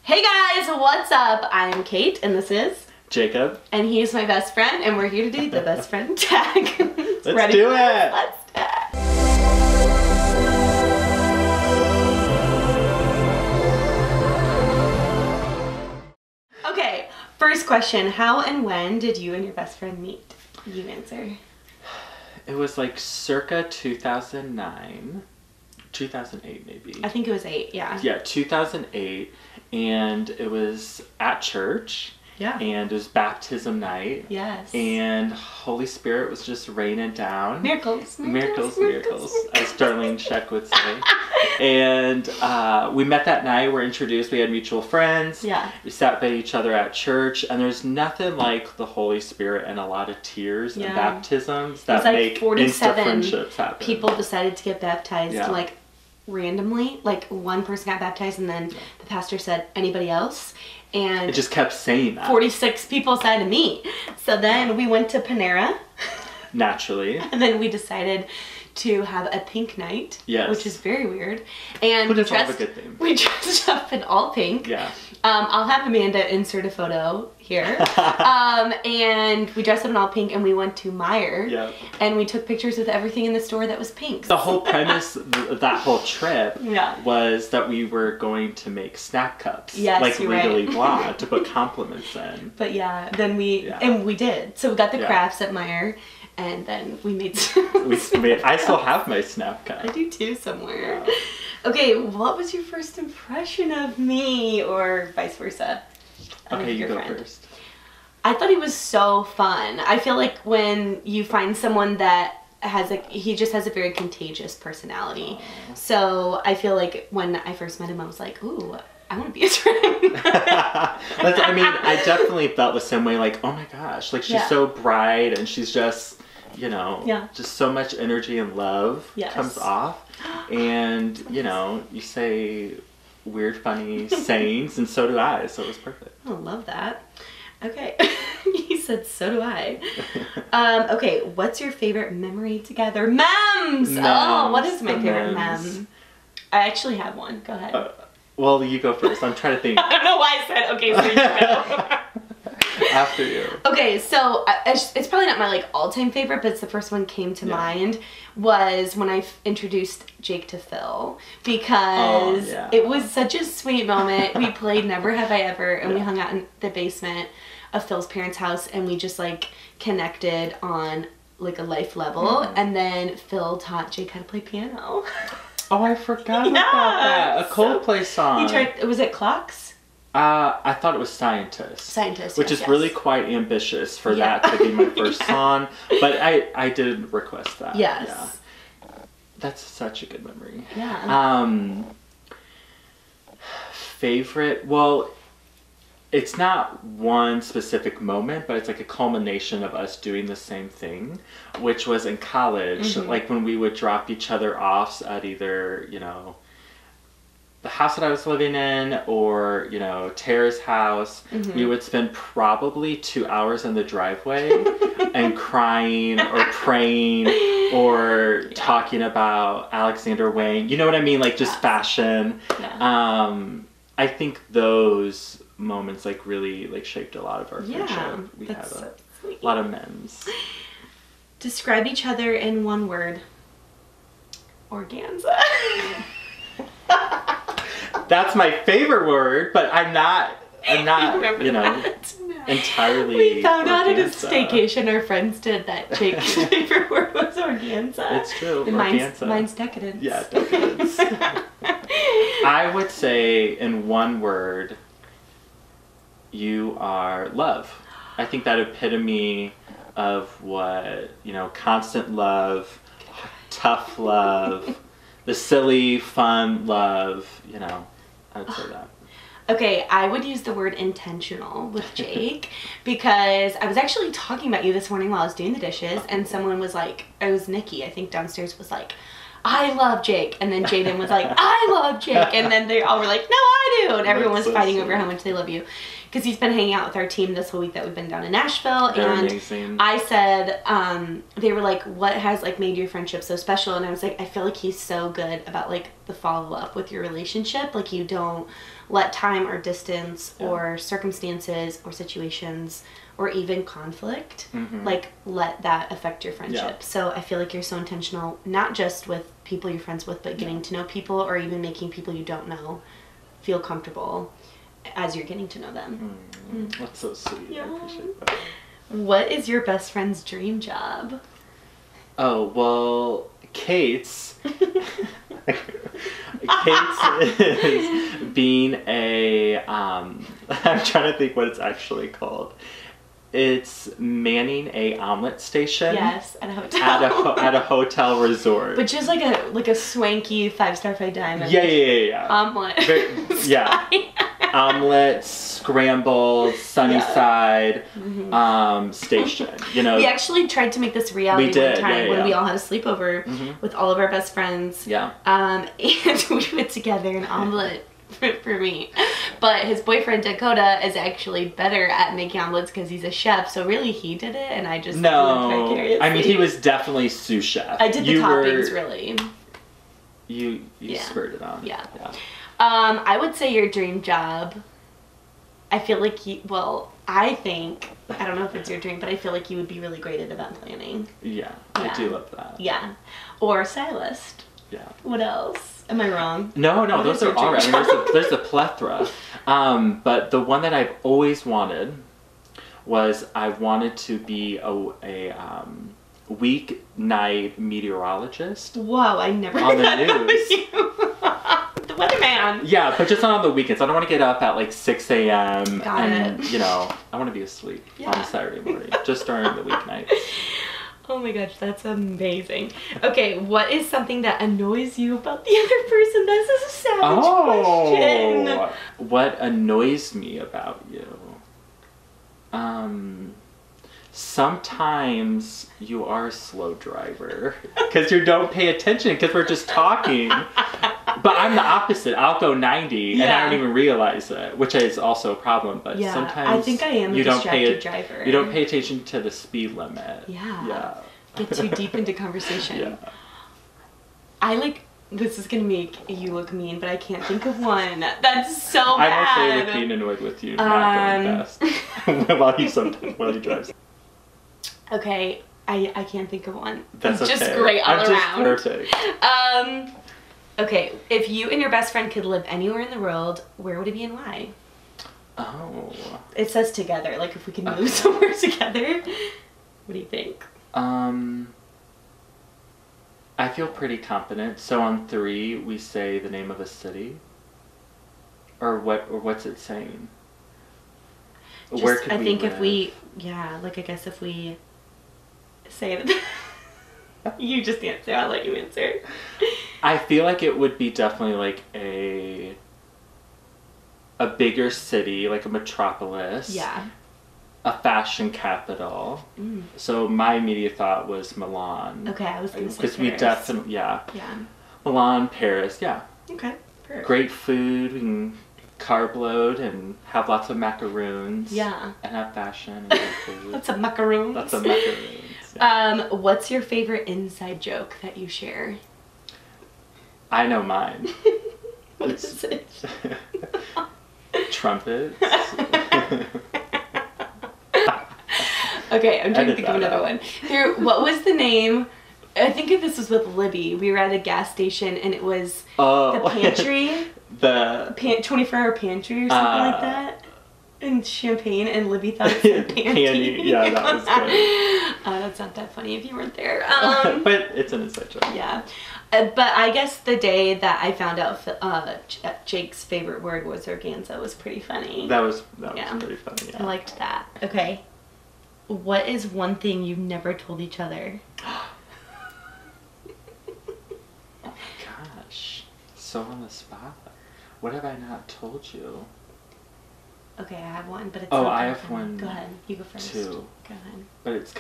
Hey guys, what's up? I'm Kate and this is Jacob. And he's my best friend and we're here to do the best friend tag. Let's do it! Let's tag. Okay, first question. How and when did you and your best friend meet? You answer. It was like circa 2009. 2008 maybe. I think it was 8, yeah. Yeah, 2008. And it was at church. Yeah. And it was baptism night. Yes. And Holy Spirit was just raining down. Miracles. Miracles. As Darlene Sheck would say. And we met that night. We're introduced. We had mutual friends. Yeah. We sat by each other at church. And there's nothing like the Holy Spirit and a lot of tears and baptisms that like make 47 instant friendships happen. people decided to get baptized like randomly. Like one person got baptized and then the pastor said, anybody else? And it just kept saying that. 46 people decided to meet. So then we went to Panera. Naturally. And then we decided to have a pink night. Yes. Which is very weird. And but it's all a good thing. We dressed up in all pink. Yeah. I'll have Amanda insert a photo here. And we dressed up in all pink and we went to Meijer. Yeah. And we took pictures with everything in the store that was pink. The whole premise of that whole trip was that we were going to make snack cups. Yes, like you're Legally right. Blonde to put compliments in. But yeah, then and we did. So we got the crafts at Meijer. And then we made I still have my snap cup. I do too somewhere. Yeah. Okay, what was your first impression of me or vice versa? Okay, you go first. I thought he was so fun. I feel like when you find someone that he just has a very contagious personality. Aww. So I feel like when I first met him, I was like, ooh, I want to be his friend. I mean, I definitely felt the same way, like, oh my gosh, like she's so bright and she's just, you know, just so much energy and love comes off. And, you know, you say weird, funny sayings, and so do I, so it was perfect. I love that. Okay. He said, so do I. Okay, what's your favorite memory together? Memes! Oh, what is my favorite mem? I actually have one. Go ahead. Well, you go first. I'm trying to think. I don't know why I said, okay, so you go. After you. Okay, so it's probably not my like all-time favorite, but it's the first one came to mind, was when I introduced Jake to Phil, because it was such a sweet moment. We played Never Have I Ever, and we hung out in the basement of Phil's parents' house, and we just like connected on like a life level, and then Phil taught Jake how to play piano. Oh, I forgot about that. A Coldplay song. He tried, was it Clocks? I thought it was Scientist. Which is really quite ambitious for that to be my first song. But I did request that. Yes. Yeah. That's such a good memory. Yeah. Favorite? Well, it's not one specific moment, but it's like a culmination of us doing the same thing, which was in college, like when we would drop each other off at either, you know, the house that I was living in or, you know, Tara's house. We would spend probably 2 hours in the driveway and crying or praying or talking about Alexander Wang. You know what I mean? Like just fashion. Yeah. I think those moments like really like shaped a lot of our friendship. We had a lot of memes. Describe each other in one word. Organza. That's my favorite word, but I'm not you know, entirely. We found out at a staycation our friends did that Jake's favorite word was organza. It's true. And organza. Mine's decadence. Yeah, decadence. I would say in one word, you are love. I think that epitome of what, you know, constant love, tough love, the silly, fun love, you know, I would say that. Okay, I would use the word intentional with Jake because I was actually talking about you this morning while I was doing the dishes and someone was like, it was Nikki, I think downstairs, was like, I love Jake. And then Jaden was like, I love Jake. And then they all were like, no, I do. And everyone was fighting over how much they love you. Because he's been hanging out with our team this whole week that we've been down in Nashville. They're and amazing. I said, they were like, what has like made your friendship so special? And I was like, I feel like he's so good about like the follow-up with your relationship. Like you don't let time or distance or circumstances or situations or even conflict, like, let that affect your friendship. Yeah. So I feel like you're so intentional, not just with people you're friends with, but getting to know people, or even making people you don't know feel comfortable as you're getting to know them. That's so sweet. Yeah. I appreciate that. What is your best friend's dream job? Oh, well, Kate's is being a, I'm trying to think what it's actually called. It's manning a omelet station. Yes, at a hotel. At a hotel resort. Which is like a swanky 5-star Fried Diamond. Yeah. Omelet. Yeah. Omelets, scrambled, sunny side, station. You know, we actually tried to make this reality one time when we all had a sleepover with all of our best friends. Yeah. And we put together an omelet for me. But his boyfriend Dakota is actually better at making omelets because he's a chef. So really, he did it, and I just I mean, he was definitely sous chef. I did the toppings really. You spurred it on. Yeah. I would say your dream job. I feel like I don't know if it's your dream, but I feel like you would be really great at event planning. Yeah, I do love that. Yeah. Or stylist. Yeah. What else? Am I wrong? No, those are all right. I mean, there's a plethora. But the one that I've always wanted was I wanted to be a weeknight meteorologist. Whoa, I never on the news. The weatherman. Yeah, but just not on the weekends. I don't want to get up at like 6 a.m. Got it. You know, I want to be asleep on a Saturday morning, just during the weeknights. Oh my gosh, that's amazing. Okay, what is something that annoys you about the other person? This is a savage question. What annoys me about you? Sometimes you are a slow driver because you don't pay attention because we're just talking. But I'm the opposite. I'll go 90 and I don't even realize it, which is also a problem. But sometimes I think I am a distracted driver. You don't pay attention to the speed limit. Yeah. Get too deep into conversation. Yeah. This is gonna make you look mean, but I can't think of one. That's so bad. I'm okay with being annoyed with you not going fast while you drive. Okay, I can't think of one. That's it's okay. Just great all I'm around. Just perfect. Okay, if you and your best friend could live anywhere in the world, where would it be and why? Oh. It says together, like if we could move somewhere together. What do you think? I feel pretty confident. So on 3, we say the name of a city. Or what's it saying? Where could we live? I guess if we say it. You just answer, I'll let you answer. I feel like it would be definitely like a bigger city, like a metropolis. Yeah. A fashion capital. So my immediate thought was Milan. Okay, I was going to say Paris. Because we definitely, Milan, Paris, Okay, perfect. Great food, we can carb load and have lots of macaroons. Yeah. And have fashion and good food. Lots of macaroons. Lots of macaroons. Yeah. What's your favorite inside joke that you share? I know mine. What is it? Trumpets. Okay, I'm trying to think of another one. What was the name? I think this was with Libby. We were at a gas station and it was the pantry. The 24-hour pantry or something like that. And champagne, and Libby thought it said panty. Yeah, that was good. That's not that funny if you weren't there. But it's an inside joke. Yeah. But I guess the day that I found out Jake's favorite word was organza was pretty funny. That was pretty funny, yeah. I liked that. Okay. What is one thing you've never told each other? Oh my gosh. So on the spot. What have I not told you? Okay, I have one, but it's I have one. Go ahead. You go first. 2. Go ahead. But it's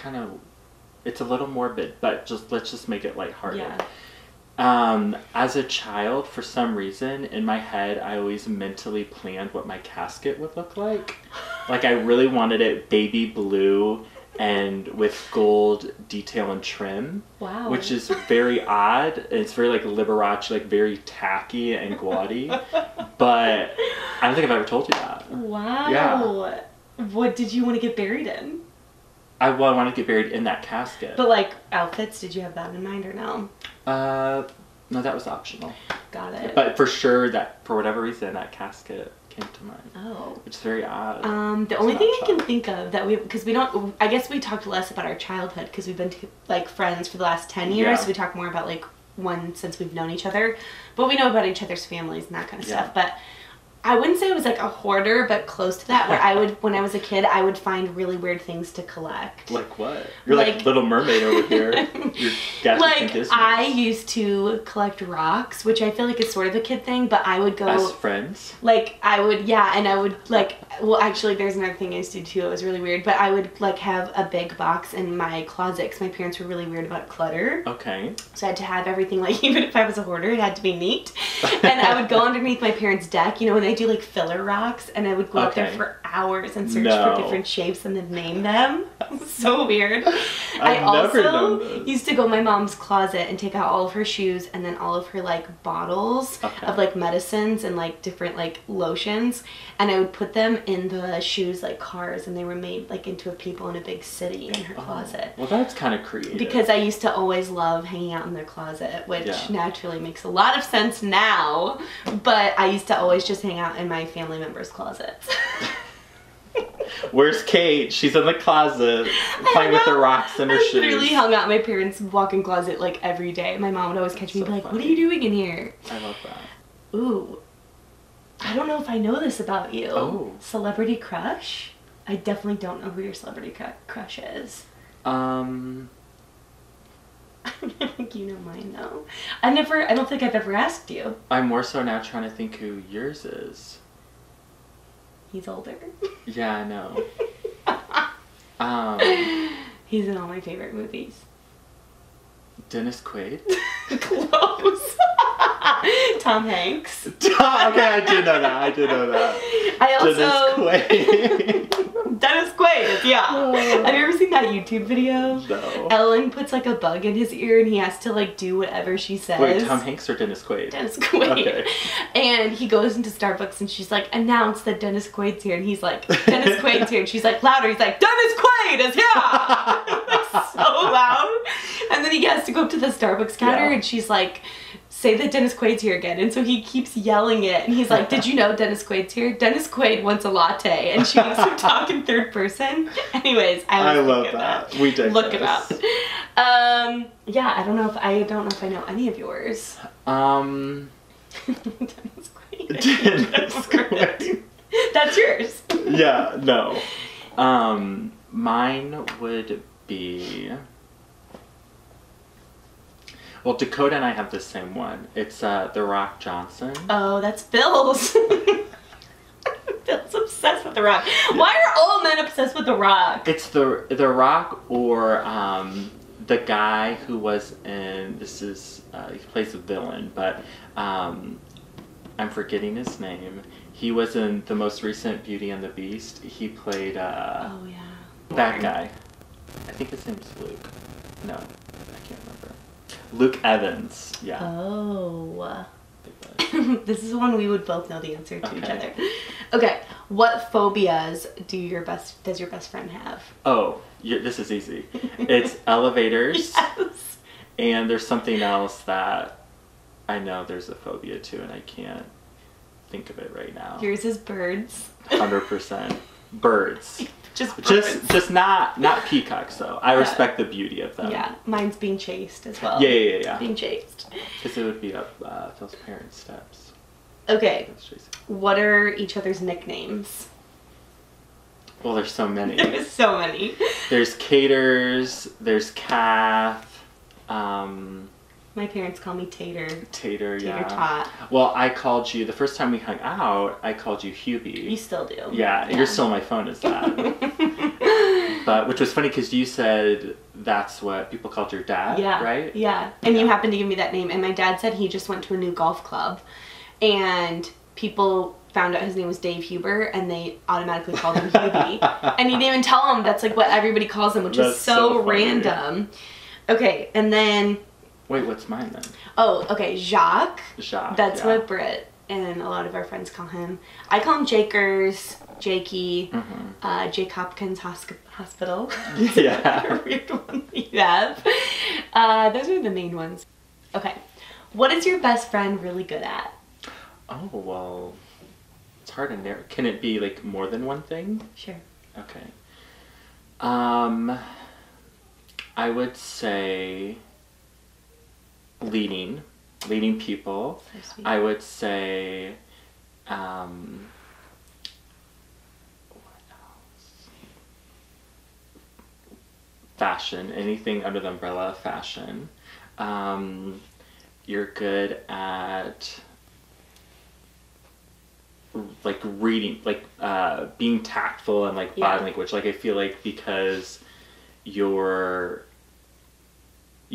a little morbid, but let's just make it lighthearted. Yeah. As a child, for some reason, in my head, I always mentally planned what my casket would look like. Like, I really wanted it baby blue and with gold detail and trim. Wow. Which is very odd. It's very like Liberace, like very tacky and gaudy. But I don't think I've ever told you that. Wow. Yeah. What did you want to get buried in? I wanted to get buried in that casket. But like outfits, did you have that in mind or no? No, that was optional. Got it. But for sure, that for whatever reason, that casket came to mind. Oh. Which is very odd. The only thing I can think of that because we don't, I guess we talked less about our childhood because we've been like friends for the last 10 years. Yeah. So we talk more about like since we've known each other. But we know about each other's families and that kind of stuff. But I wouldn't say I was like a hoarder, but close to that, where I would, when I was a kid, I would find really weird things to collect. Like what? You're like Little Mermaid over here. You're like, I used to collect rocks, which I feel like is sort of a kid thing, but I would go... As friends? Like, I would, yeah, and I would, like, well, actually, there's another thing I used to do, too. It was really weird, but I would, like, have a big box in my closet, because my parents were really weird about clutter. Okay. So I had to have everything, like, even if I was a hoarder, it had to be neat. And I would go underneath my parents' deck, you know, when they do like filler rocks, and I would go out there for hours and search for different shapes and then name them. So weird. I also used to go in my mom's closet and take out all of her shoes and then all of her like bottles of like medicines and like different like lotions, and I would put them in the shoes like cars, and they were made like into people in a big city in her closet. Well, that's kind of creative. Because I used to always love hanging out in their closet, which naturally makes a lot of sense now, but I used to always just hang out in my family members' closets. Where's Kate? She's in the closet playing with the rocks in her shoes. I literally hung out in my parents' walk-in closet like every day. My mom would always catch me and be like, funny. What are you doing in here? I love that. Ooh. I don't know if I know this about you. Oh. Celebrity crush? I definitely don't know who your celebrity crush is. I think you know mine though. I don't think I've ever asked you. I'm more so now trying to think who yours is. He's older. Yeah, I know. He's in all my favorite movies. Dennis Quaid? Close. Tom Hanks. Okay, I did know that. I also... Dennis Quaid. Dennis Quaid, yeah. Have you ever seen that YouTube video? No. Ellen puts like a bug in his ear and he has to like do whatever she says. Wait, Tom Hanks or Dennis Quaid? Dennis Quaid. Okay. And he goes into Starbucks and she's like, announce that Dennis Quaid's here. And he's like, Dennis Quaid's here. And she's like, louder. He's like, Dennis Quaid is here! Like, so loud. And then he has to go up to the Starbucks counter and she's like, say that Dennis Quaid's here again. And so he keeps yelling it. And he's like, did you know Dennis Quaid's here? Dennis Quaid wants a latte. And she makes him talk in third person. Anyways, I love that. We did look it up. Yeah, I don't know if I know any of yours. Dennis Quaid. Dennis Quaid. That's yours. Yeah, no. Mine would be... Well, Dakota and I have the same one. It's The Rock Johnson. Oh, that's Bill's. Bill's obsessed with The Rock. Why are all men obsessed with The Rock? It's the Rock or the guy who was in, he plays a villain, but I'm forgetting his name. He was in the most recent Beauty and the Beast. He played oh yeah, that guy. I think his name's Luke. No, I can't remember. Luke Evans. Yeah. Oh. This is one we would both know the answer to each other. Okay. What phobias does your best friend have? Oh, this is easy. It's elevators. Yes. And there's something else that I know there's a phobia to, and I can't think of it right now. Yours is birds. 100%. Birds. Just not peacocks though. I respect the beauty of them. Yeah, mine's being chased as well. Yeah. Being chased. Because it would be up Phil's parents' steps. Okay. What are each other's nicknames? Well, there's so many. There's so many. There's Caters. There's Kath. My parents call me Tater. Tater, yeah. Tater Tot. Well, I called you, the first time we hung out, I called you Hubie. You still do. Yeah, you're still on my phone as that. But, which was funny because you said that's what people called your dad, right? Yeah, and you happened to give me that name. And my dad said he just went to a new golf club. And people found out his name was Dave Huber, and they automatically called him Hubie. And he didn't even tell him that's like what everybody calls him, which is so random. Okay, and then... Wait, what's mine then? Oh, okay, Jacques. Jacques, That's what Britt and a lot of our friends call him. I call him Jakers, Jakey, Jake Hopkins Hospital. Yeah. A weird one you have. Those are the main ones. Okay. What is your best friend really good at? Oh, well, it's hard to narrow. Can it be like more than one thing? Sure. Okay. I would say leading people. So sweet. I would say, what else? Fashion, anything under the umbrella of fashion. You're good at like reading, like being tactful and like body language. Like I feel like because you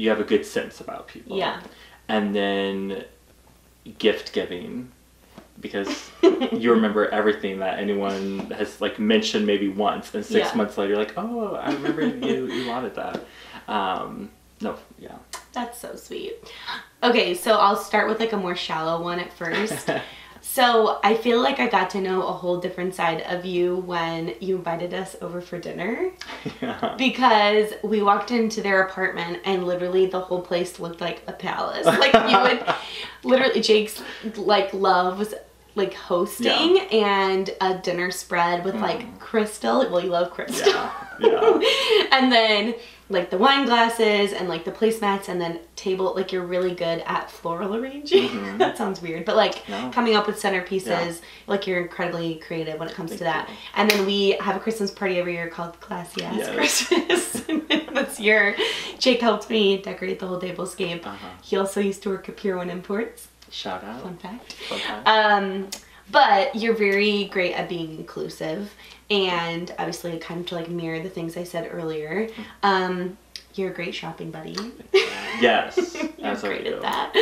have a good sense about people. Yeah. And then gift giving, because you remember everything that anyone has like mentioned maybe once, and 6 months later you're like, oh, I remember you wanted that. No, yeah. That's so sweet. Okay, so I'll start with like a more shallow one at first. So I feel like I got to know a whole different side of you when you invited us over for dinner. Yeah. Because we walked into their apartment and literally the whole place looked like a palace. Like you would literally, Jake's like loves like hosting and a dinner spread with like crystal. Well, you love crystal. Yeah. And then like the wine glasses and like the placemats, and then table, like you're really good at floral arranging. That sounds weird, but like coming up with centerpieces, like you're incredibly creative when it comes to that. And then we have a Christmas party every year called Classy Ass Christmas. This year, Jake helped me decorate the whole tablescape. He also used to work at Pier 1 Imports. Shout out. Fun fact. But you're very great at being inclusive, and obviously kind of to like mirror the things I said earlier. You're a great shopping buddy. Yes. You're great at that.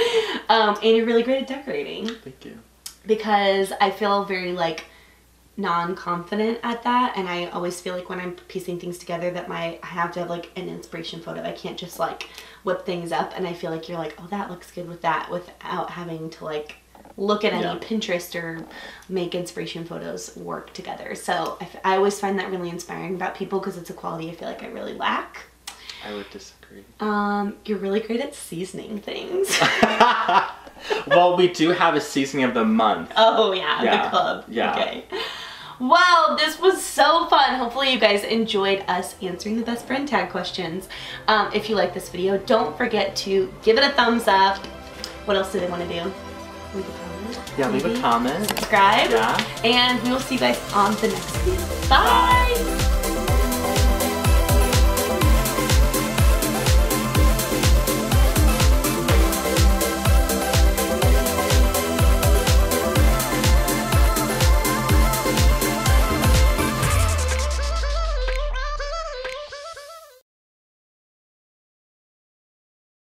And you're really great at decorating. Thank you. Because I feel very like non-confident at that, and I always feel like when I'm piecing things together that I have to have like an inspiration photo. I can't just like whip things up, and I feel like you're like, oh, that looks good with that, without having to like look at any Pinterest or make inspiration photos work together. So I always find that really inspiring about people, because it's a quality I feel like I really lack. I would disagree. You're really great at seasoning things. Well, we do have a seasoning of the month. Oh yeah, the club. Yeah. Okay. Well, this was so fun. Hopefully you guys enjoyed us answering the best friend tag questions. If you like this video, don't forget to give it a thumbs up. What else do they want to do? Leave a comment. Yeah, leave a comment. Subscribe. Yeah. And we will see you guys on the next video. Bye.